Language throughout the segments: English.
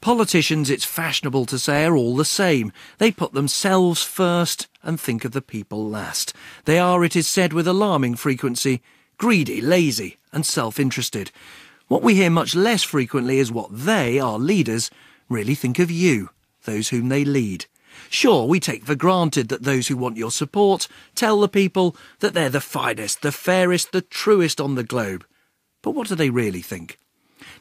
Politicians, it's fashionable to say, are all the same. They put themselves first and think of the people last. They are, it is said with alarming frequency, greedy, lazy and self-interested. What we hear much less frequently is what they, our leaders, really think of you, those whom they lead. Sure, we take for granted that those who want your support tell the people that they're the finest, the fairest, the truest on the globe. But what do they really think?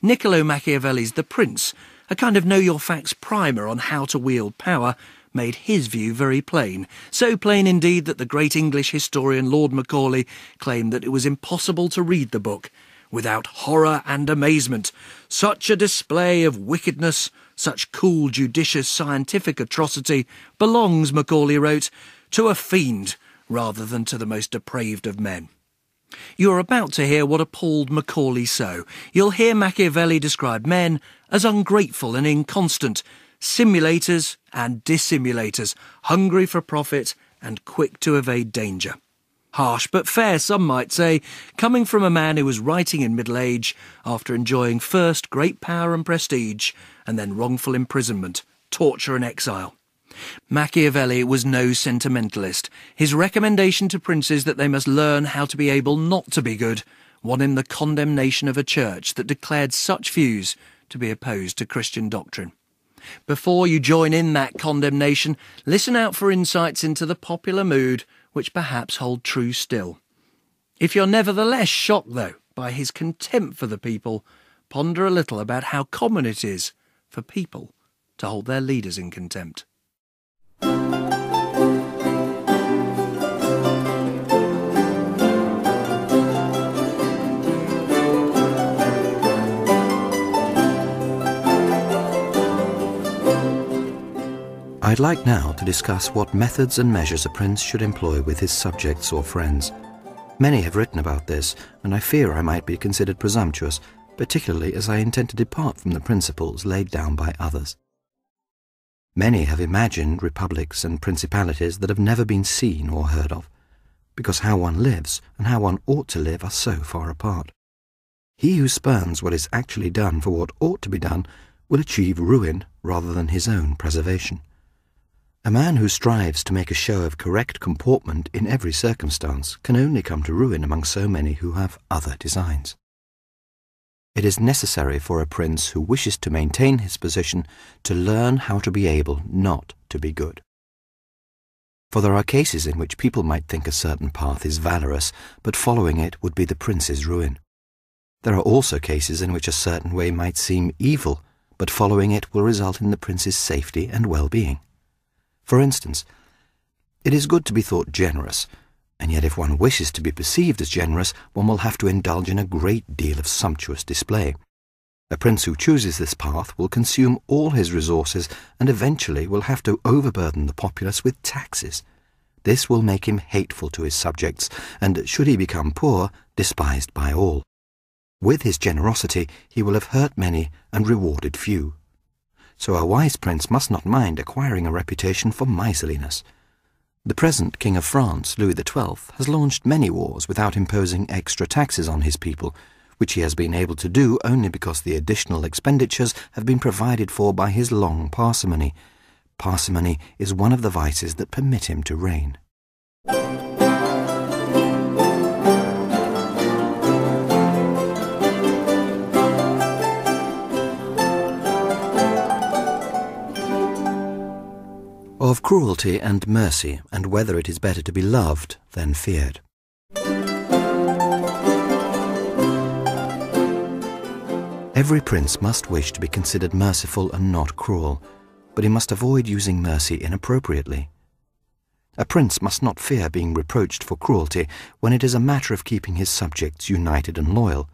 Niccolo Machiavelli's The Prince, a kind of know-your-facts primer on how to wield power, made his view very plain. So plain indeed that the great English historian Lord Macaulay claimed that it was impossible to read the book without horror and amazement. Such a display of wickedness, such cool, judicious, scientific atrocity belongs, Macaulay wrote, to a fiend rather than to the most depraved of men. You are about to hear what appalled Macaulay so. You'll hear Machiavelli describe men as ungrateful and inconstant, simulators and dissimulators, hungry for profit and quick to evade danger. Harsh but fair, some might say, coming from a man who was writing in middle age after enjoying first great power and prestige and then wrongful imprisonment, torture and exile. Machiavelli was no sentimentalist. His recommendation to princes that they must learn how to be able not to be good won him the condemnation of a church that declared such views to be opposed to Christian doctrine. Before you join in that condemnation, listen out for insights into the popular mood which perhaps hold true still. If you're nevertheless shocked, though, by his contempt for the people, ponder a little about how common it is for people to hold their leaders in contempt. I'd like now to discuss what methods and measures a prince should employ with his subjects or friends. Many have written about this, and I fear I might be considered presumptuous, particularly as I intend to depart from the principles laid down by others. Many have imagined republics and principalities that have never been seen or heard of, because how one lives and how one ought to live are so far apart. He who spurns what is actually done for what ought to be done will achieve ruin rather than his own preservation. A man who strives to make a show of correct comportment in every circumstance can only come to ruin among so many who have other designs. It is necessary for a prince who wishes to maintain his position to learn how to be able not to be good. For there are cases in which people might think a certain path is valorous, but following it would be the prince's ruin. There are also cases in which a certain way might seem evil, but following it will result in the prince's safety and well-being. For instance, it is good to be thought generous, and yet if one wishes to be perceived as generous, one will have to indulge in a great deal of sumptuous display. A prince who chooses this path will consume all his resources and eventually will have to overburden the populace with taxes. This will make him hateful to his subjects, and should he become poor, despised by all. With his generosity he will have hurt many and rewarded few. So a wise prince must not mind acquiring a reputation for miserliness. The present King of France, Louis XII, has launched many wars without imposing extra taxes on his people, which he has been able to do only because the additional expenditures have been provided for by his long parsimony. Parsimony is one of the vices that permit him to reign. Of cruelty and mercy, and whether it is better to be loved than feared. Every prince must wish to be considered merciful and not cruel, but he must avoid using mercy inappropriately. A prince must not fear being reproached for cruelty when it is a matter of keeping his subjects united and loyal.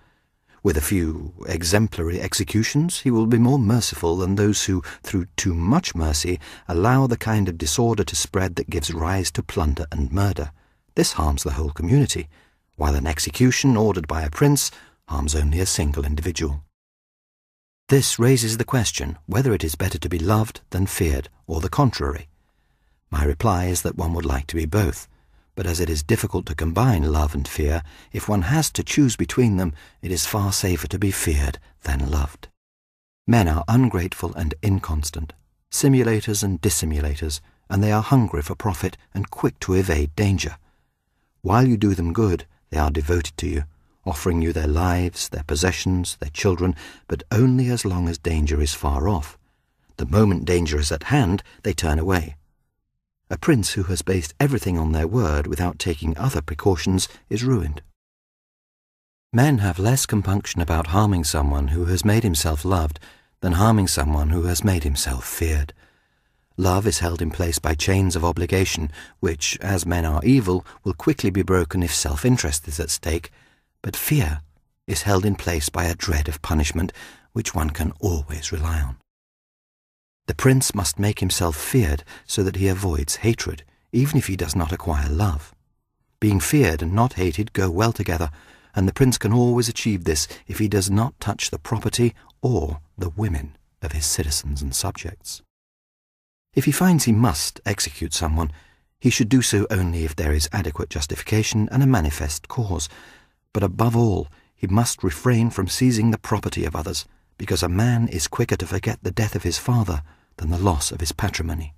With a few exemplary executions, he will be more merciful than those who, through too much mercy, allow the kind of disorder to spread that gives rise to plunder and murder. This harms the whole community, while an execution ordered by a prince harms only a single individual. This raises the question whether it is better to be loved than feared, or the contrary. My reply is that one would like to be both. But as it is difficult to combine love and fear, if one has to choose between them, it is far safer to be feared than loved. Men are ungrateful and inconstant, simulators and dissimulators, and they are hungry for profit and quick to evade danger. While you do them good, they are devoted to you, offering you their lives, their possessions, their children, but only as long as danger is far off. The moment danger is at hand, they turn away. A prince who has based everything on their word without taking other precautions is ruined. Men have less compunction about harming someone who has made himself loved than harming someone who has made himself feared. Love is held in place by chains of obligation, which, as men are evil, will quickly be broken if self-interest is at stake, but fear is held in place by a dread of punishment, which one can always rely on. The prince must make himself feared so that he avoids hatred, even if he does not acquire love. Being feared and not hated go well together, and the prince can always achieve this if he does not touch the property or the women of his citizens and subjects. If he finds he must execute someone, he should do so only if there is adequate justification and a manifest cause. But above all, he must refrain from seizing the property of others, because a man is quicker to forget the death of his father than the loss of his patrimony.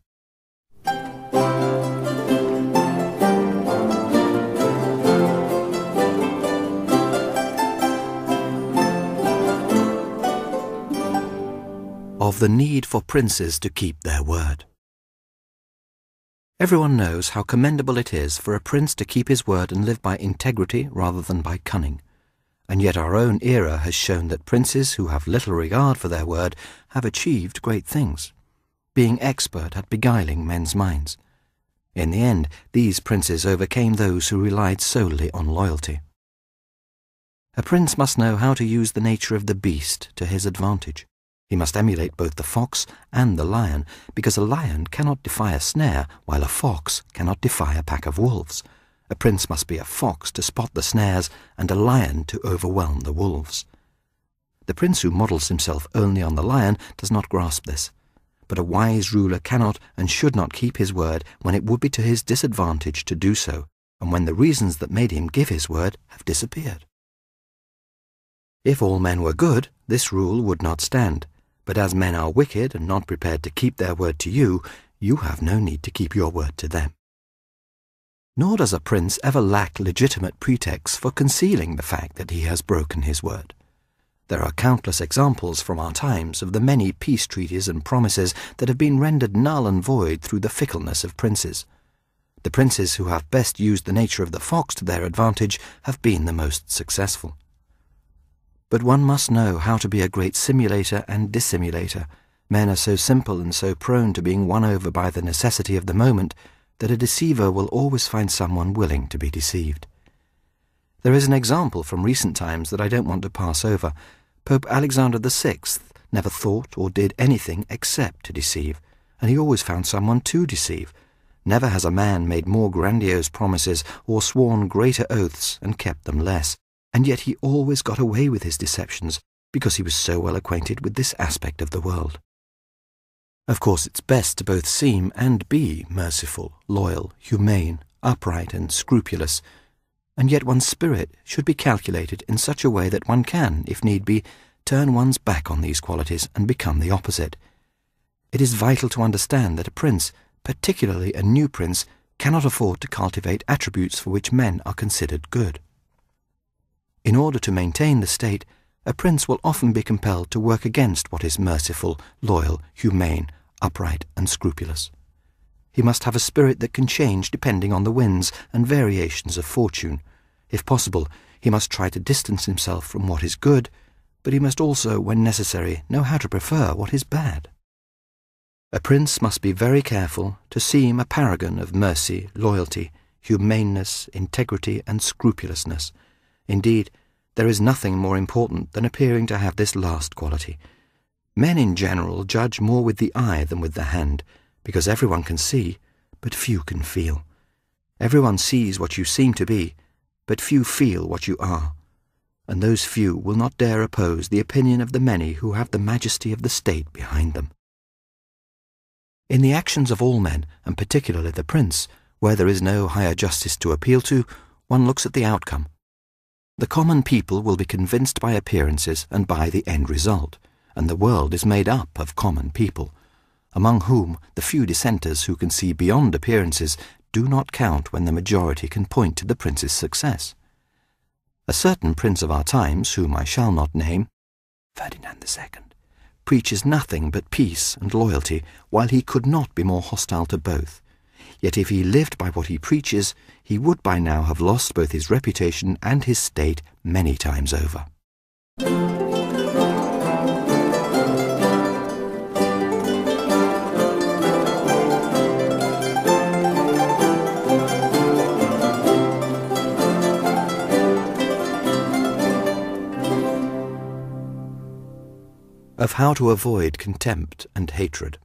Of the need for princes to keep their word. Everyone knows how commendable it is for a prince to keep his word and live by integrity rather than by cunning. And yet our own era has shown that princes who have little regard for their word have achieved great things, being expert at beguiling men's minds. In the end, these princes overcame those who relied solely on loyalty. A prince must know how to use the nature of the beast to his advantage. He must emulate both the fox and the lion, because a lion cannot defy a snare, while a fox cannot defy a pack of wolves. A prince must be a fox to spot the snares, and a lion to overwhelm the wolves. The prince who models himself only on the lion does not grasp this, but a wise ruler cannot and should not keep his word when it would be to his disadvantage to do so, and when the reasons that made him give his word have disappeared. If all men were good, this rule would not stand. But as men are wicked and not prepared to keep their word to you, you have no need to keep your word to them. Nor does a prince ever lack legitimate pretexts for concealing the fact that he has broken his word. There are countless examples from our times of the many peace treaties and promises that have been rendered null and void through the fickleness of princes. The princes who have best used the nature of the fox to their advantage have been the most successful. But one must know how to be a great simulator and dissimulator. Men are so simple and so prone to being won over by the necessity of the moment that a deceiver will always find someone willing to be deceived. There is an example from recent times that I don't want to pass over. Pope Alexander VI never thought or did anything except to deceive, and he always found someone to deceive. Never has a man made more grandiose promises or sworn greater oaths and kept them less. And yet he always got away with his deceptions because he was so well acquainted with this aspect of the world. Of course, it's best to both seem and be merciful, loyal, humane, upright and scrupulous, and yet one's spirit should be calculated in such a way that one can, if need be, turn one's back on these qualities and become the opposite. It is vital to understand that a prince, particularly a new prince, cannot afford to cultivate attributes for which men are considered good. In order to maintain the state, a prince will often be compelled to work against what is merciful, loyal, humane, upright, and scrupulous. He must have a spirit that can change depending on the winds and variations of fortune. If possible, he must try to distance himself from what is good, but he must also, when necessary, know how to prefer what is bad. A prince must be very careful to seem a paragon of mercy, loyalty, humaneness, integrity, and scrupulousness. Indeed, there is nothing more important than appearing to have this last quality. Men in general judge more with the eye than with the hand, because everyone can see, but few can feel. Everyone sees what you seem to be, but few feel what you are, and those few will not dare oppose the opinion of the many who have the majesty of the state behind them. In the actions of all men, and particularly the prince, where there is no higher justice to appeal to, one looks at the outcome. The common people will be convinced by appearances and by the end result, and the world is made up of common people, among whom the few dissenters who can see beyond appearances do not count when the majority can point to the prince's success. A certain prince of our times, whom I shall not name, Ferdinand II, preaches nothing but peace and loyalty, while he could not be more hostile to both. Yet if he lived by what he preaches, he would by now have lost both his reputation and his state many times over. Of how to avoid contempt and hatred.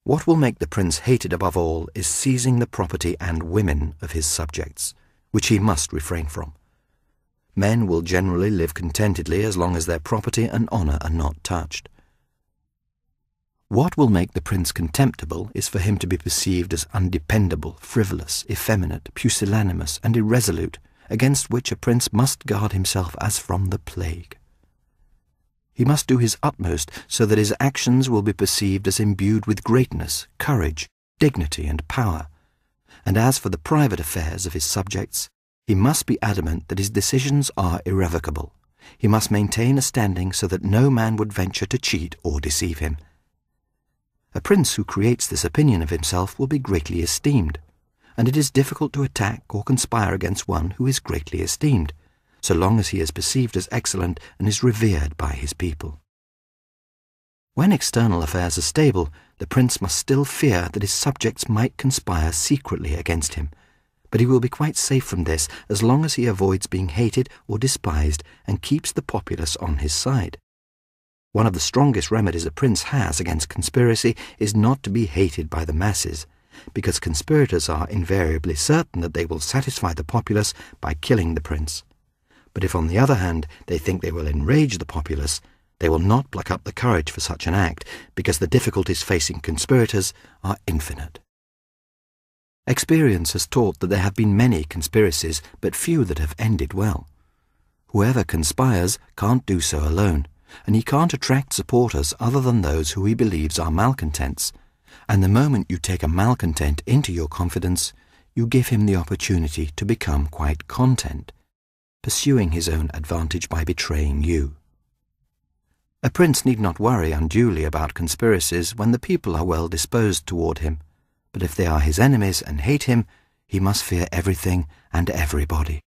What will make the prince hated above all is seizing the property and women of his subjects, which he must refrain from. Men will generally live contentedly as long as their property and honour are not touched. What will make the prince contemptible is for him to be perceived as undependable, frivolous, effeminate, pusillanimous, and irresolute, against which a prince must guard himself as from the plague. He must do his utmost so that his actions will be perceived as imbued with greatness, courage, dignity, and power. And as for the private affairs of his subjects, he must be adamant that his decisions are irrevocable. He must maintain a standing so that no man would venture to cheat or deceive him. A prince who creates this opinion of himself will be greatly esteemed, and it is difficult to attack or conspire against one who is greatly esteemed, so long as he is perceived as excellent and is revered by his people. When external affairs are stable, the prince must still fear that his subjects might conspire secretly against him, but he will be quite safe from this as long as he avoids being hated or despised and keeps the populace on his side. One of the strongest remedies a prince has against conspiracy is not to be hated by the masses, because conspirators are invariably certain that they will satisfy the populace by killing the prince. But if on the other hand they think they will enrage the populace, they will not pluck up the courage for such an act, because the difficulties facing conspirators are infinite. Experience has taught that there have been many conspiracies, but few that have ended well. Whoever conspires can't do so alone, and he can't attract supporters other than those who he believes are malcontents, and the moment you take a malcontent into your confidence, you give him the opportunity to become quite content, pursuing his own advantage by betraying you. A prince need not worry unduly about conspiracies when the people are well disposed toward him, but if they are his enemies and hate him, he must fear everything and everybody.